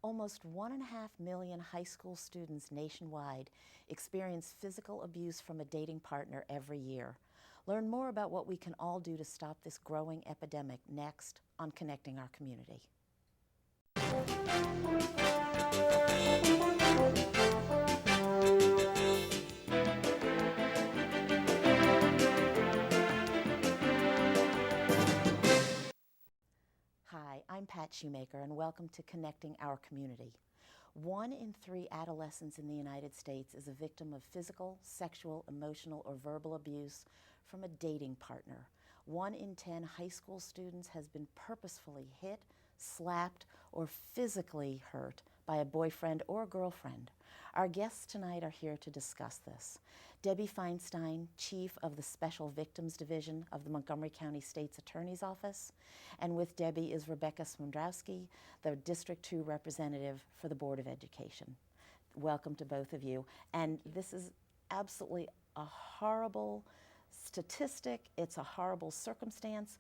Almost 1.5 million high school students nationwide experience physical abuse from a dating partner every year. Learn more about what we can all do to stop this growing epidemic next on Connecting Our Community. Hi, I'm Pat Shoemaker, and welcome to Connecting Our Community. 1 in 3 adolescents in the United States is a victim of physical, sexual, emotional, or verbal abuse from a dating partner. 1 in 10 high school students has been purposefully hit, slapped, or physically hurt by a boyfriend or girlfriend. Our guests tonight are here to discuss this. Debbie Feinstein, Chief of the Special Victims Division of the Montgomery County State's Attorney's Office, and with Debbie is Rebecca Swindrowski, the District 2 Representative for the Board of Education. Welcome to both of you. And this is absolutely a horrible statistic. It's a horrible circumstance.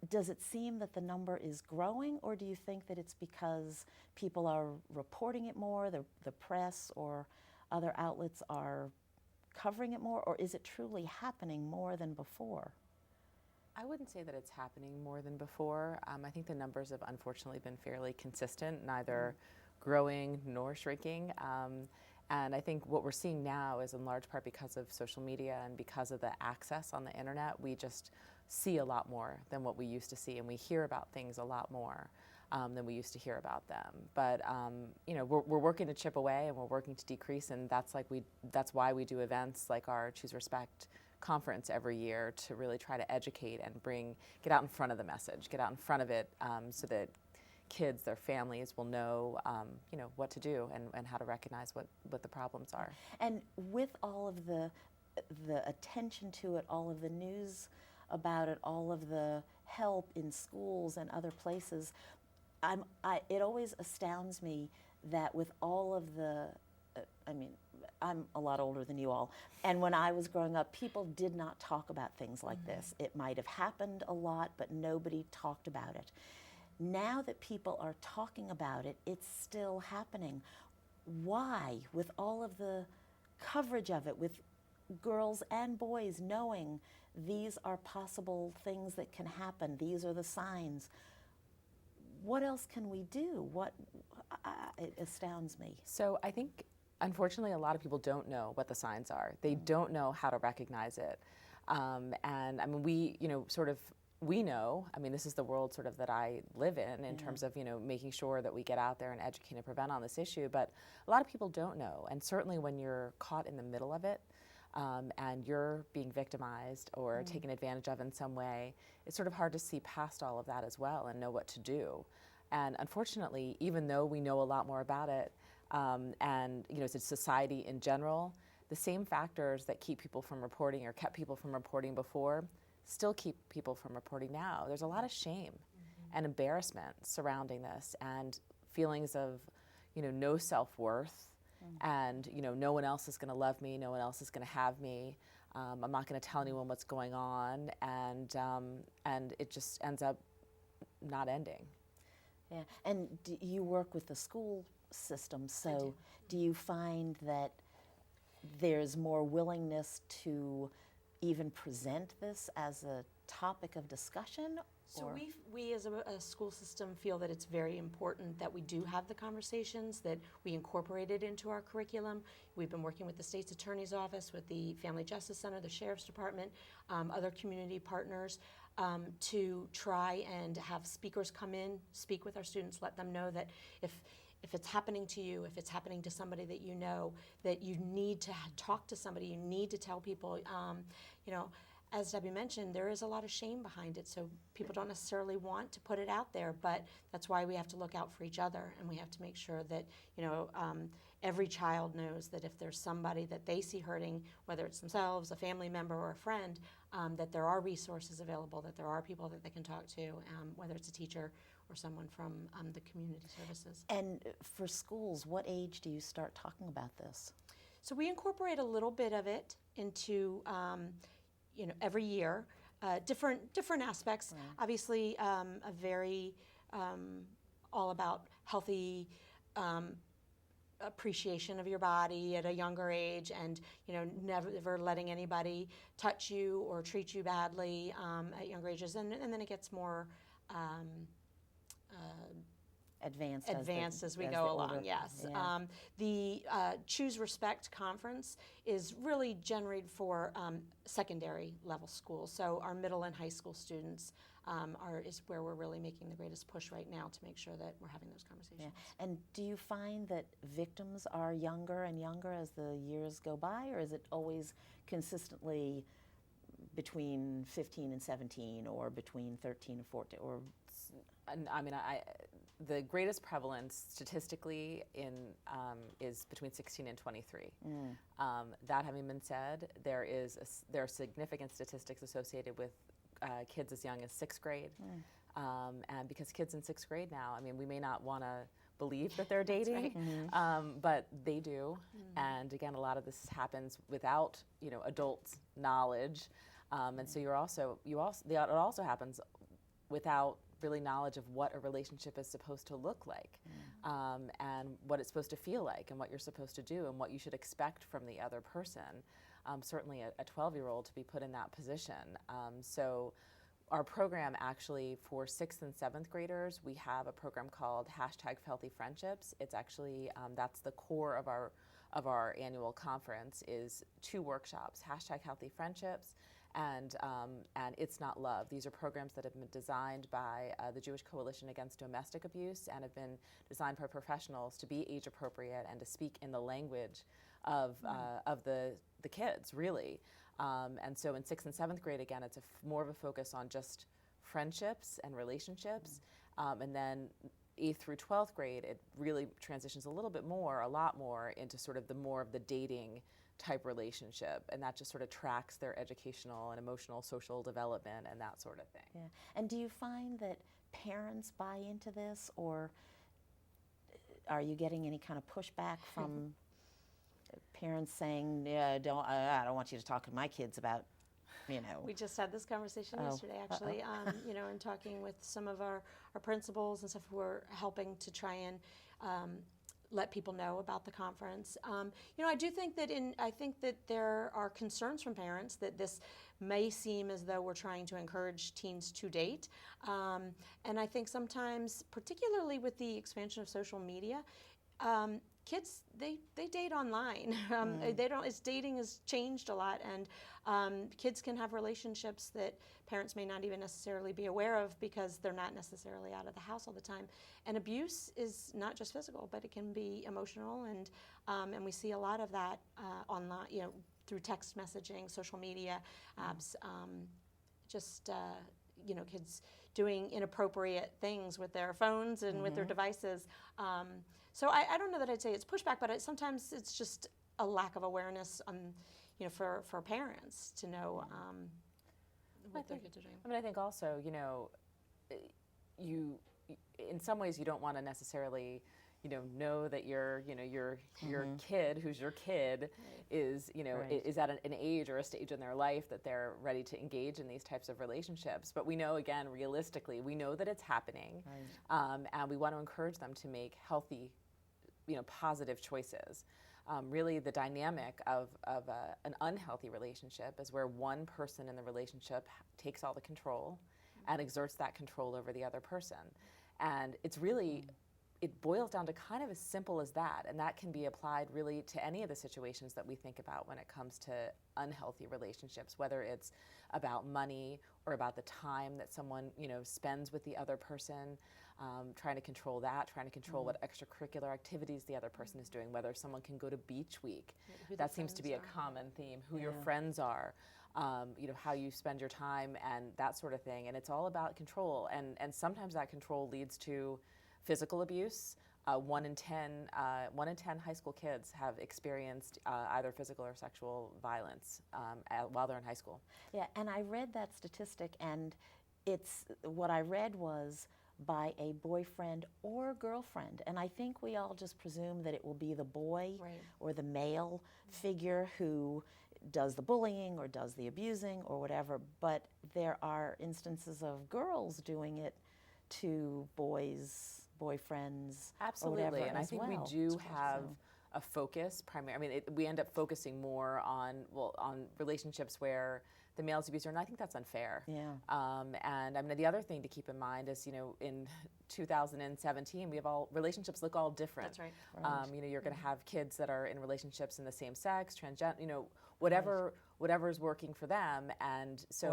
Does it seem that the number is growing, or do you think that it's because people are reporting it more, the press or other outlets are covering it more, or is it truly happening more than before? I wouldn't say that it's happening more than before. I think the numbers have unfortunately been fairly consistent, neither growing nor shrinking. And I think what we're seeing now is in large part because of social media and because of the access on the internet, we just see a lot more than what we used to see, and we hear about things a lot more than we used to hear about them. But you know, we're working to chip away, and we're working to decrease, and that's why we do events like our Choose Respect conference every year to really try to educate and get out in front of the message, get out in front of it, so that kids, their families will know, you know, what to do and how to recognize what the problems are. And with all of the attention to it, all of the news about it, all of the help in schools and other places, it always astounds me that with all of the, I mean, I'm a lot older than you all, and when I was growing up, people did not talk about things like this. It might have happened a lot, but nobody talked about it. Now that people are talking about it, it's still happening. Why, with all of the coverage of it, with girls and boys knowing these are possible things that can happen, these are the signs, what else can we do? It astounds me. So I think, unfortunately, a lot of people don't know what the signs are. They don't know how to recognize it. And I mean, we know, I mean, this is the world sort of that I live in terms of, you know, making sure that we get out there and educate and prevent on this issue, but a lot of people don't know. And certainly when you're caught in the middle of it, and you're being victimized or taken advantage of in some way, it's sort of hard to see past all of that as well and know what to do. And unfortunately, even though we know a lot more about it, and you know, as a society in general, the same factors that keep people from reporting or kept people from reporting before still keep people from reporting now. There's a lot of shame and embarrassment surrounding this, and feelings of, you know, no self-worth, and, you know, no one else is going to love me, no one else is going to have me, I'm not going to tell anyone what's going on, and it just ends up not ending. Yeah, and you work with the school system, so do you find that there's more willingness to even present this as a topic of discussion? So we as a school system feel that it's very important that we do have the conversations, that we incorporate it into our curriculum. We've been working with the State's Attorney's Office, with the Family Justice Center, the Sheriff's Department, other community partners, to try and have speakers come in, speak with our students, let them know that if it's happening to you, if it's happening to somebody that you know, that you need to talk to somebody, you need to tell people, you know, as Debbie mentioned, there is a lot of shame behind it, so people don't necessarily want to put it out there, but that's why we have to look out for each other, and we have to make sure that, you know, every child knows that if there's somebody that they see hurting, whether it's themselves, a family member, or a friend, that there are resources available, that there are people that they can talk to, whether it's a teacher or someone from the community services. And for schools, what age do you start talking about this? So we incorporate a little bit of it into you know, every year, different aspects. Right. Obviously, a very all about healthy appreciation of your body at a younger age, and never letting anybody touch you or treat you badly at younger ages, and then it gets more advanced as we as go the along. older- Yes. yeah. The Choose Respect conference is really generated for secondary level schools. So our middle and high school students is where we're really making the greatest push right now to make sure that we're having those conversations. Yeah. And do you find that victims are younger and younger as the years go by, or is it always consistently between 15 and 17, or between 13 and 14, or? I mean, the greatest prevalence statistically is between 16 and 23. That having been said, there are significant statistics associated with kids as young as 6th grade. And because kids in 6th grade now, I mean, we may not want to believe that they're dating, but they do. And again, a lot of this happens without adults' knowledge, and so it also happens without really knowledge of what a relationship is supposed to look like, and what it's supposed to feel like, and what you're supposed to do, and what you should expect from the other person. Certainly a 12-year-old to be put in that position. So our program actually for 6th and 7th graders, we have a program called #HealthyFriendships. It's actually, that's the core of our annual conference, is 2 workshops, #HealthyFriendships and It's Not Love. These are programs that have been designed by the Jewish Coalition Against Domestic Abuse, and have been designed by professionals to be age appropriate and to speak in the language of the kids, really. And so in 6th and 7th grade, again, it's more of a focus on just friendships and relationships. And then 8th through 12th grade, it really transitions a lot more into sort of more of the dating type relationship, and that just sort of tracks their educational and emotional social development and that sort of thing. Yeah. And do you find that parents buy into this, or are you getting any kind of pushback from parents saying, "Yeah, I don't want you to talk to my kids about, We just had this conversation yesterday, actually, and talking with some of our principals and stuff who are helping to try and let people know about the conference. I do think that I think that there are concerns from parents that this may seem as though we're trying to encourage teens to date. And I think sometimes, particularly with the expansion of social media, kids they date online. Dating has changed a lot, and kids can have relationships that parents may not even necessarily be aware of because they're not necessarily out of the house all the time. And abuse is not just physical, but it can be emotional, and we see a lot of that online, through text messaging, social media apps, kids doing inappropriate things with their phones and with their devices. So I don't know that I'd say it's pushback, but sometimes it's just a lack of awareness, for parents to know what their kids are doing. I mean, I think also, you in some ways you don't want to necessarily, know that your kid, who's your kid, is is at an age or a stage in their life that they're ready to engage in these types of relationships. But we know, again, realistically, we know that it's happening, and we want to encourage them to make healthy, positive choices. Really, the dynamic of an unhealthy relationship is where one person in the relationship takes all the control and exerts that control over the other person. And it's really, it boils down to kind of as simple as that, and that can be applied really to any of the situations that we think about when it comes to unhealthy relationships, whether it's about money or about the time that someone spends with the other person, trying to control that, trying to control what extracurricular activities the other person is doing, whether someone can go to beach week. That seems to be a common theme, who your friends are, how you spend your time and that sort of thing. And it's all about control. And sometimes that control leads to physical abuse. 1 in 10 high school kids have experienced either physical or sexual violence while they're in high school. Yeah, and I read that statistic, and what I read was by a boyfriend or girlfriend. And I think we all just presume that it will be the boy or the male figure who does the bullying or does the abusing or whatever. But there are instances of girls doing it to boys boyfriends Absolutely, or whatever and I as think well. we do have a focus primarily. I mean, we end up focusing more on relationships where the male's abuser, and I think that's unfair. Yeah. And I mean, the other thing to keep in mind is, in 2017, relationships look all different. That's right. You're going to have kids that are in relationships in the same sex, transgender, whatever's working for them, and so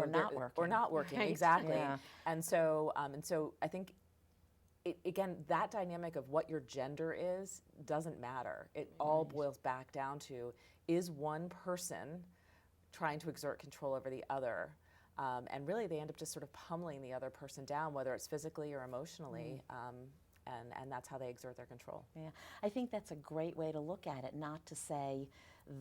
or not working, Right. exactly. Yeah. And so I think. Again, that dynamic of what your gender is doesn't matter. It all boils back down to, is one person trying to exert control over the other? And really, they end up just sort of pummeling the other person down, whether it's physically or emotionally, and that's how they exert their control. Yeah, I think that's a great way to look at it, not to say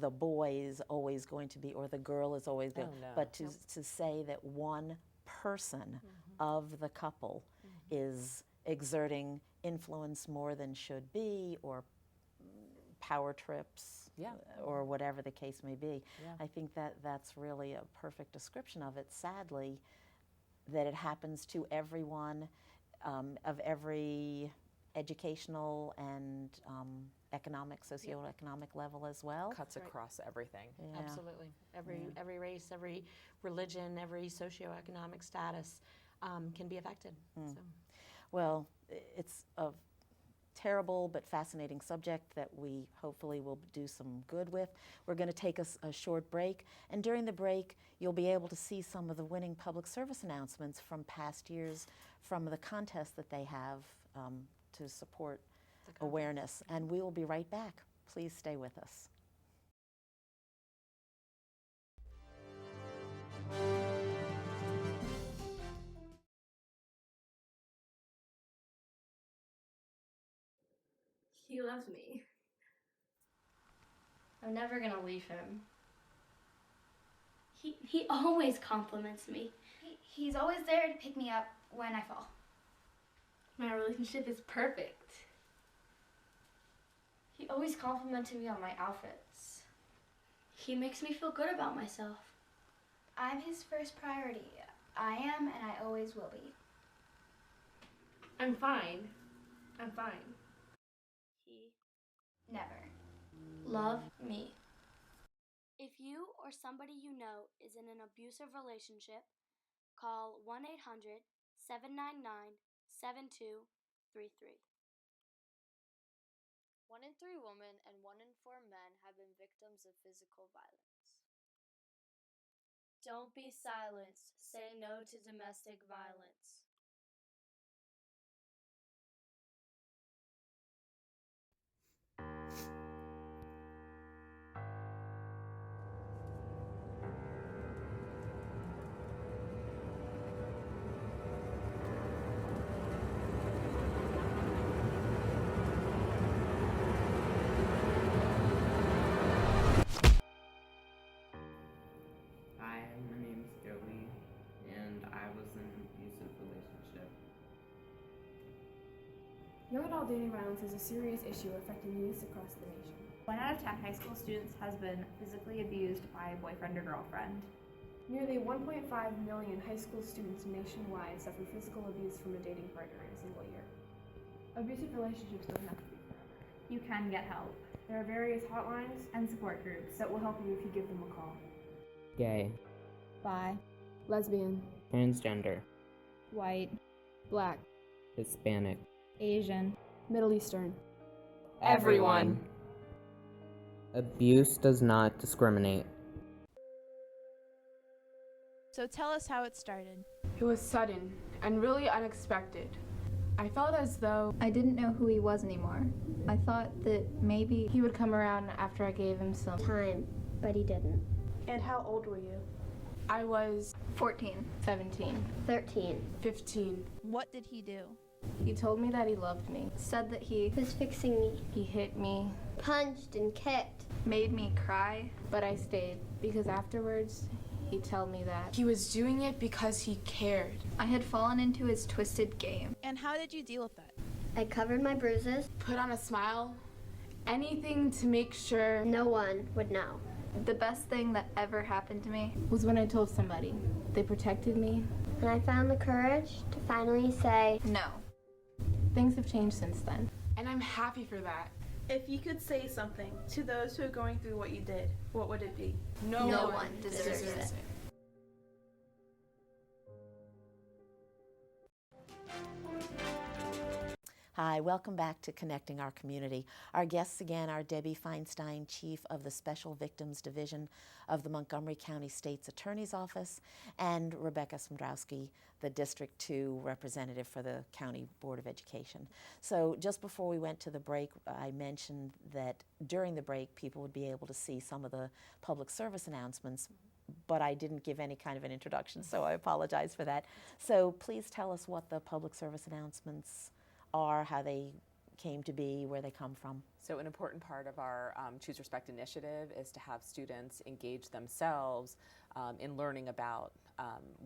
the boy is always going to be, or the girl is always going, but to say that one person of the couple is exerting influence more than should be, or power trips, or whatever the case may be. Yeah. I think that's really a perfect description of it. Sadly, that it happens to everyone of every educational and economic, socioeconomic level as well. Cuts across everything. Yeah. Absolutely. Every race, every religion, every socioeconomic status can be affected. So. Well, it's a terrible but fascinating subject that we hopefully will do some good with. We're going to take a short break, and during the break you'll be able to see some of the winning public service announcements from past years from the contest that they have to support awareness. And we will be right back. Please stay with us. He loves me. I'm never gonna leave him. He always compliments me. He's always there to pick me up when I fall. My relationship is perfect. He always complimented me on my outfits. He makes me feel good about myself. I'm his first priority. I am, and I always will be. I'm fine. I'm fine. He never loved me. If you or somebody you know is in an abusive relationship, call 1-800-799-7233. 1 in 3 women and 1 in 4 men have been victims of physical violence. Don't be silenced. Say no to domestic violence. Hi, my name is Joey, and I was in an abusive relationship. Young adult dating violence is a serious issue affecting youth across the nation. 1 out of 10 high school students has been physically abused by a boyfriend or girlfriend. Nearly 1.5 million high school students nationwide suffer physical abuse from a dating partner in a single year. Abusive relationships don't have to be forever. You can get help There are various hotlines and support groups. that will help you if you give them a call. Gay, Bi, Lesbian, transgender, white, black, Hispanic, Asian, Middle Eastern. everyone. Abuse does not discriminate. So tell us how it started. It was sudden and really unexpected. I felt as though I didn't know who he was anymore. I thought that maybe he would come around after I gave him some Time, but he didn't. And how old were you? I was 14. 17, 13. 15. What did he do? He told me that he loved me. Said that he Was fixing me. He hit me, Punched and kicked. made me cry. but I stayed because afterwards he'd tell me that he was doing it because he cared. I had fallen into his twisted game. And how did you deal with that? I covered my bruises. Put on a smile, anything to make sure. No one would know. The best thing that ever happened to me Was when I told somebody. They protected me. And I found the courage to finally say, no. things have changed since then. And I'm happy for that. If you could say something to those who are going through what you did, what would it be? No one deserves it. Hi, welcome back to Connecting Our Community. Our guests again are Debbie Feinstein, Chief of the Special Victims Division of the Montgomery County State's Attorney's Office, and Rebecca Smdrowski, the District 2 representative for the County Board of Education. So just before we went to the break, I mentioned that during the break people would be able to see some of the public service announcements, but I didn't give any kind of an introduction, so I apologize for that. So please tell us what the public service announcements are, how they came to be, where they come from. So an important part of our Choose Respect initiative is to have students engage themselves in learning about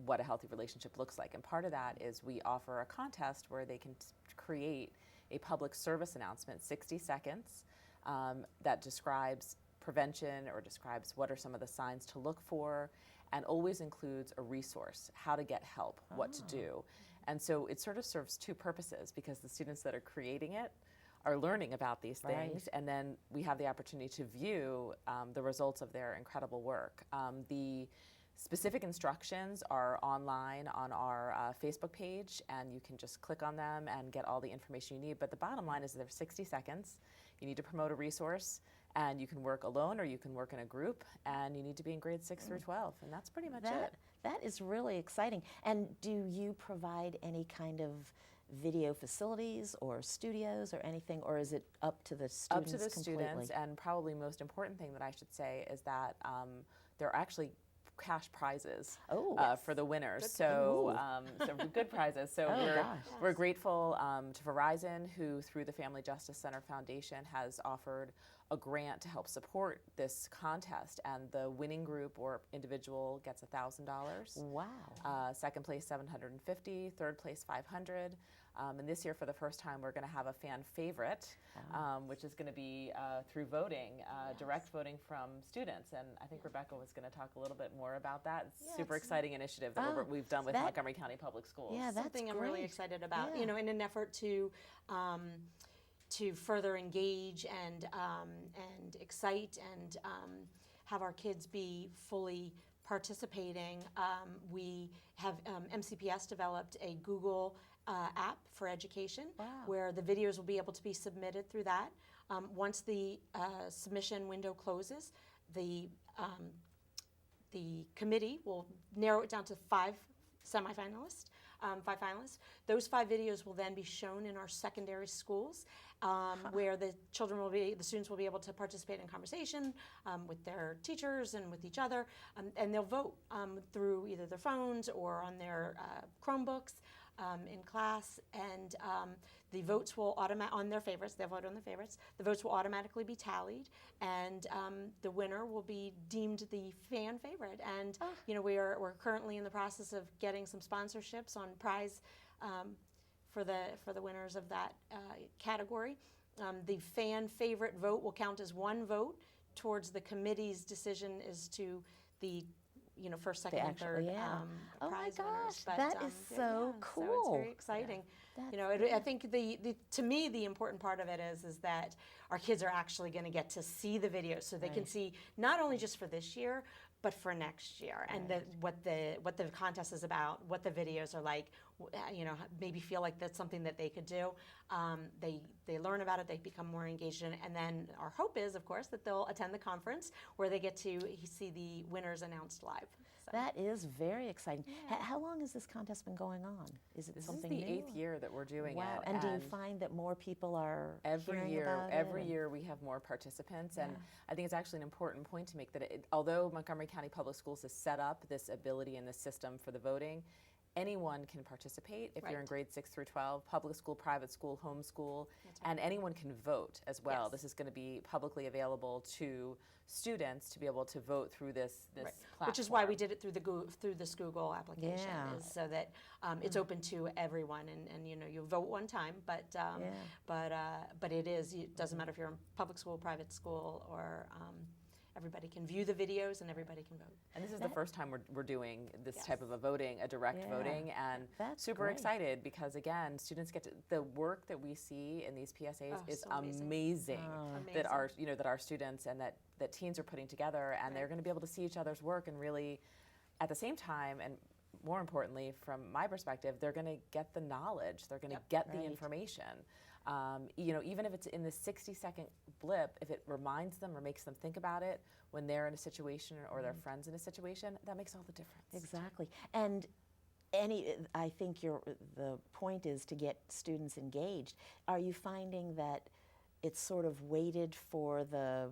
what a healthy relationship looks like. And part of that is we offer a contest where they can create a public service announcement, 60 seconds, that describes prevention or describes what are some of the signs to look for, and always includes a resource, how to get help, what to do. And so it sort of serves two purposes, because the students that are creating it are learning about these things, and then we have the opportunity to view the results of their incredible work. The specific instructions are online on our Facebook page, and you can just click on them and get all the information you need. But the bottom line is there's 60 seconds. You need to promote a resource, and you can work alone or you can work in a group, and you need to be in grades 6 through 12, and that's pretty much it. That is really exciting. And do you provide any kind of video facilities or studios or anything, or is it up to the students completely? Up to the completely? students, and probably most important thing that I should say is that there are actually cash prizes for the winners. So good prizes. So we're grateful to Verizon, who through the Family Justice Center Foundation has offered a grant to help support this contest, and the winning group or individual gets $1,000. Wow. Second place $750, third place $500. And this year, for the first time, we're going to have a fan favorite, which is going to be through voting, direct voting from students. And I think Rebecca was going to talk a little bit more about that. It's a super exciting initiative that we've done with Montgomery County Public Schools. Yeah, that's something great. I'm really excited about. You know, in an effort to further engage and excite and have our kids be fully participating, we have MCPS developed a Google app for education, where the videos will be able to be submitted through that. Once the submission window closes, the committee will narrow it down to 5 semifinalists, 5 finalists. Those 5 videos will then be shown in our secondary schools, where the students will be able to participate in conversation with their teachers and with each other, and they'll vote through either their phones or on their Chromebooks in class, and the votes will on their favorites. They'll vote on their favorites. The votes will automatically be tallied, and the winner will be deemed the fan favorite. And you know, we're currently in the process of getting some sponsorships on prize for the winners of that category. The fan favorite vote will count as one vote towards the committee's decision as to the first, second, and third prize winners. But, that is so cool. So it's very exciting. I think to me the important part of it is that our kids are actually going to get to see the videos, so they can see not only just for this year, but for next year, and what the contest is about, what the videos are like. Maybe feel like that's something that they could do. They learn about it, they become more engaged in it, and then our hope is, of course, that they'll attend the conference where they get to see the winners announced live. So. That is very exciting. How long has this contest been going on? Is it something new? This is the 8th year that we're doing it. And do you find that more people are every year we have more participants, and I think it's actually an important point to make that although Montgomery County Public Schools has set up this ability and this system for the voting, anyone can participate if you're in grades 6 through 12, public school, private school, homeschool, and anyone can vote as well. This is going to be publicly available to students to be able to vote through this platform. Which is why we did it through this Google application, is so that it's open to everyone, and you vote one time, but it doesn't matter if you're in public school, private school, or everybody can view the videos and everybody can vote. And this is the first time we're doing this Yes. type of a direct voting, and That's super great. excited because again, students get to, the work that we see in these PSAs is so amazing. amazing. That Amazing. our that our students and that teens are putting together, and they're going to be able to see each other's work and really, at the same time, and more importantly, from my perspective, they're going to get the knowledge, they're going to get the information. You know, even if it's in the 60-second blip, if it reminds them or makes them think about it when they're in a situation or their friends in a situation, that makes all the difference. Exactly. And I think the point is to get students engaged. Are you finding that it's sort of weighted for the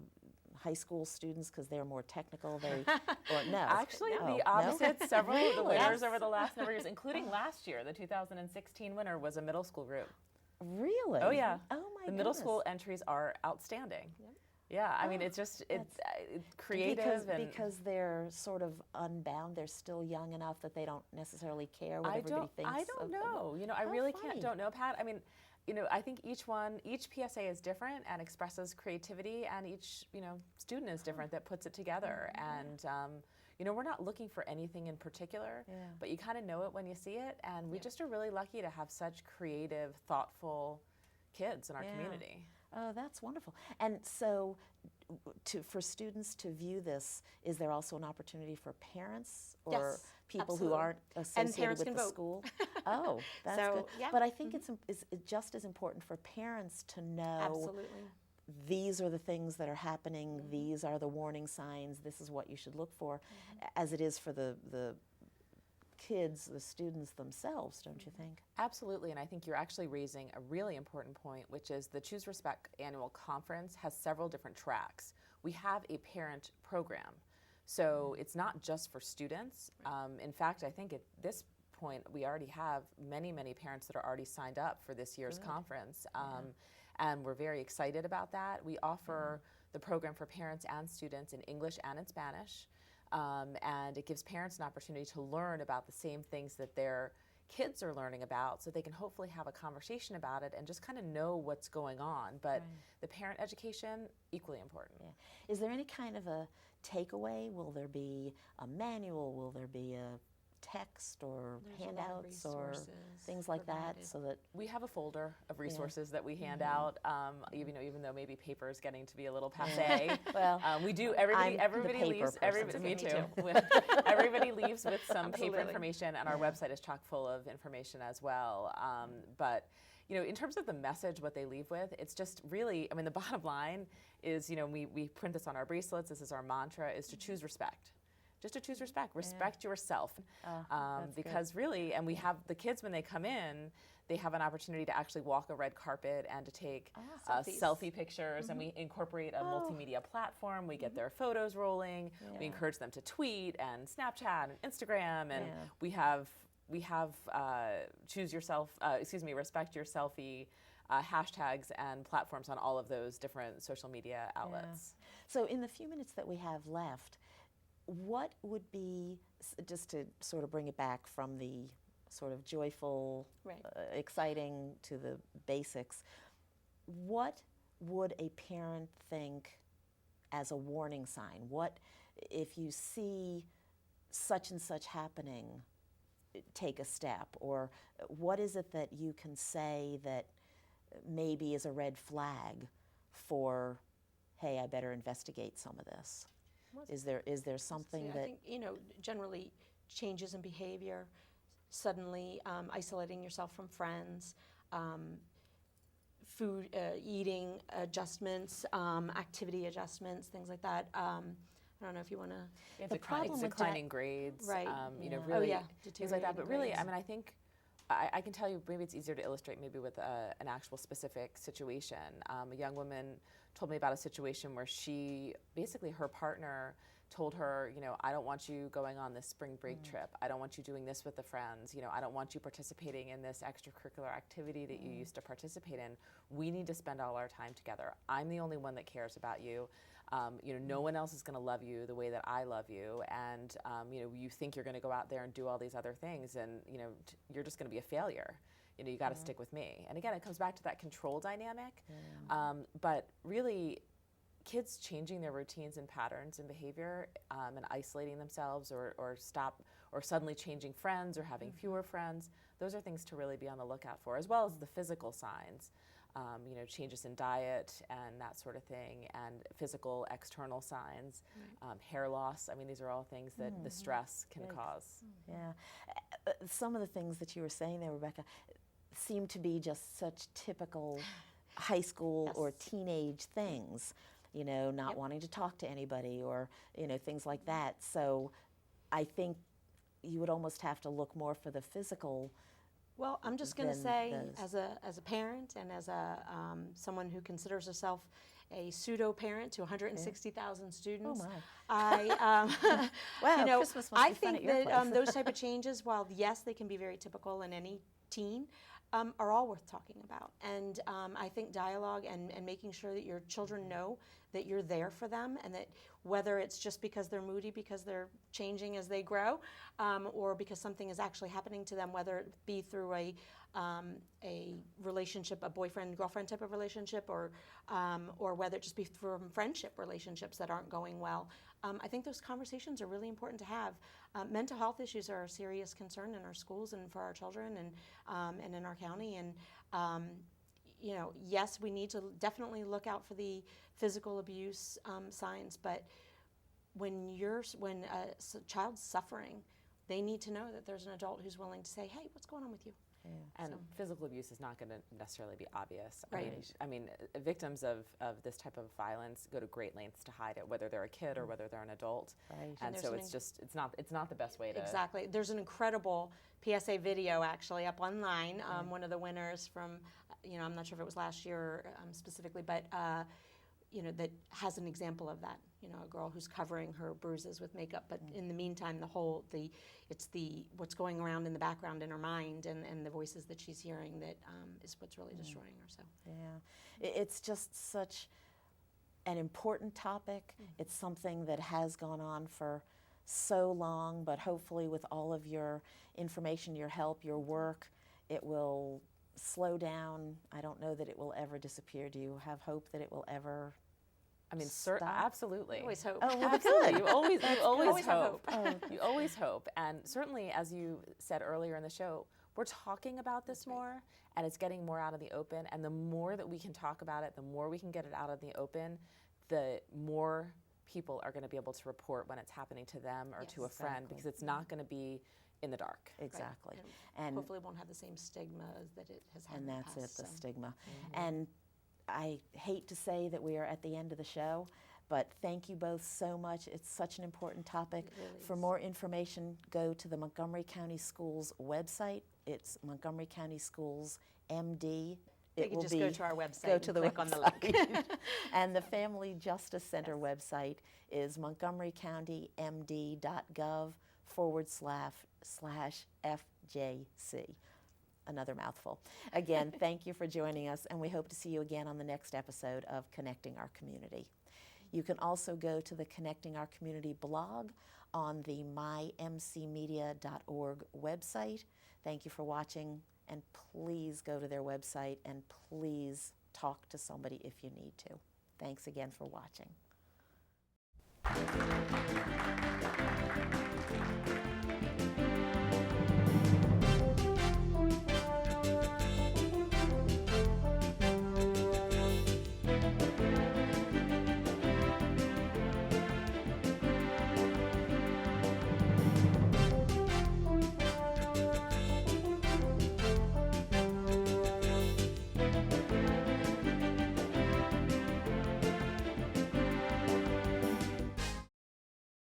high school students because they're more technical? Or no? Actually, No. the opposite. No? Several of the Really? winners over the last number of years, including last year, the 2016 winner was a middle school group. Really? Oh yeah. Oh my The middle goodness. school entries are outstanding. Yeah, I mean, it's just it's creative because they're sort of unbound. They're still young enough that they don't necessarily care what everybody thinks. I don't of them. know. You know, I How really funny. don't know, Pat. I mean, you know, I think each PSA is different and expresses creativity, and each student is different that puts it together. And you know, we're not looking for anything in particular, but you kind of know it when you see it. And we just are really lucky to have such creative, thoughtful kids in our community. Oh, that's wonderful. And so, for students to view this, is there also an opportunity for parents or Yes, people absolutely. who aren't associated parents with can the vote. school? Oh, that's So, good. yeah. But I think it's just as important for parents to know Absolutely. these are the things that are happening, these are the warning signs, this is what you should look for, as it is for the kids, the students themselves, don't you think? Absolutely, and I think you're actually raising a really important point, which is the Choose Respect annual conference has several different tracks. We have a parent program, so it's not just for students. In fact, I think at this point we already have many parents that are already signed up for this year's conference, and we're very excited about that. We offer the program for parents and students in English and in Spanish. And it gives parents an opportunity to learn about the same things that their kids are learning about, so they can hopefully have a conversation about it and just kind of know what's going on. But the parent education, equally important. Yeah. Is there any kind of a takeaway? Will there be a manual? Will there be a text or There's a lot of handouts or resources things like that, provided. so that We have a folder of resources that we hand out, even though maybe paper is getting to be a little passé. Well, we do. I'm the Everybody paper leaves. person. Me Me too. Everybody leaves with some paper Absolutely. information, and our website is chock full of information as well. But you know, in terms of the message, what they leave with, it's just really. I mean, the bottom line is, we print this on our bracelets. This is our mantra: is to choose respect. Just to choose respect. Respect yourself. that's Because really, and we have the kids when they come in, they have an opportunity to actually walk a red carpet and to take selfie pictures, and we incorporate a multimedia platform. We get their photos rolling. We encourage them to tweet and Snapchat and Instagram, and we have respect your selfie hashtags and platforms on all of those different social media outlets. So in the few minutes that we have left, what would be, just to sort of bring it back from the sort of joyful, exciting to the basics, what would a parent think as a warning sign? What, if you see such and such happening, take a step? Or what is it that you can say that maybe is a red flag for, hey, I better investigate some of this? Is there something I that... think, generally changes in behavior, suddenly isolating yourself from friends, food, eating adjustments, activity adjustments, things like that. I don't know if you want to... The problem with declining grades, Right. really Oh, yeah. things like that. But really, Deteriorating I mean, I think I can tell you, maybe it's easier to illustrate maybe with an actual specific situation. A young woman told me about a situation where basically her partner told her, I don't want you going on this spring break trip. I don't want you doing this with the friends. I don't want you participating in this extracurricular activity that you used to participate in. We need to spend all our time together. I'm the only one that cares about you. No one else is going to love you the way that I love you, and you think you're going to go out there and do all these other things, and you're just going to be a failure. You got to stick with me. And again, it comes back to that control dynamic. But really, kids changing their routines and patterns and behavior and isolating themselves or suddenly changing friends or having fewer friends, those are things to really be on the lookout for, as well as the physical signs, changes in diet and that sort of thing, and physical external signs, hair loss. I mean, these are all things that the stress can cause. Yeah. Some of the things that you were saying there, Rebecca, seem to be just such typical high school or teenage things, not wanting to talk to anybody or, things like that. So I think you would almost have to look more for the physical. Well, I'm just going to say, as a parent and as a someone who considers herself a pseudo parent to 160,000 students, Wow, Christmas must I be fun at think your that place. those type of changes, while yes, they can be very typical in any teen, are all worth talking about. And I think dialogue and making sure that your children know that you're there for them, and that whether it's just because they're moody because they're changing as they grow, or because something is actually happening to them, whether it be through a relationship, a boyfriend-girlfriend type of relationship, or whether it just be from friendship relationships that aren't going well. I think those conversations are really important to have. Mental health issues are a serious concern in our schools and for our children and in our county. And yes, we need to definitely look out for the physical abuse signs. But when a child's suffering, they need to know that there's an adult who's willing to say, "Hey, what's going on with you?" Yeah. And physical abuse is not going to necessarily be obvious. Right. I mean, victims of this type of violence go to great lengths to hide it, whether they're a kid or whether they're an adult. Right. And so it's not the best way to. Exactly. There's an incredible PSA video actually up online. One of the winners from, I'm not sure if it was last year specifically, but that has an example of that. A girl who's covering her bruises with makeup, but in the meantime, it's what's going around in the background in her mind and the voices that she's hearing that is what's really destroying her. So yeah, it's just such an important topic. It's something that has gone on for so long, but hopefully with all of your information, your help, your work, it will slow down. I don't know that it will ever disappear. Do you have hope that it will ever? I mean, stop? Absolutely. I always hope. Oh, well, absolutely. You always have hope. You always hope. And certainly, as you said earlier in the show, we're talking about this more, and it's getting more out in the open. And the more that we can talk about it, the more we can get it out in the open, the more people are going to be able to report when it's happening to them or to a friend, because it's not going to be in the dark. Exactly. And And hopefully it won't have the same stigma that it has had in the past. And that's it, the stigma. And I hate to say that we are at the end of the show, but thank you both so much. It's such an important topic. For more information, go to the Montgomery County Schools website. It's Montgomery County Schools MD. You can just go to our website go to and the click website. on the link. And the Family Justice Center website is montgomerycountymd.gov/FJC. Another mouthful. Again, thank you for joining us, and we hope to see you again on the next episode of Connecting Our Community. You can also go to the Connecting Our Community blog on the mymcmedia.org website. Thank you for watching, and please go to their website and please talk to somebody if you need to. Thanks again for watching.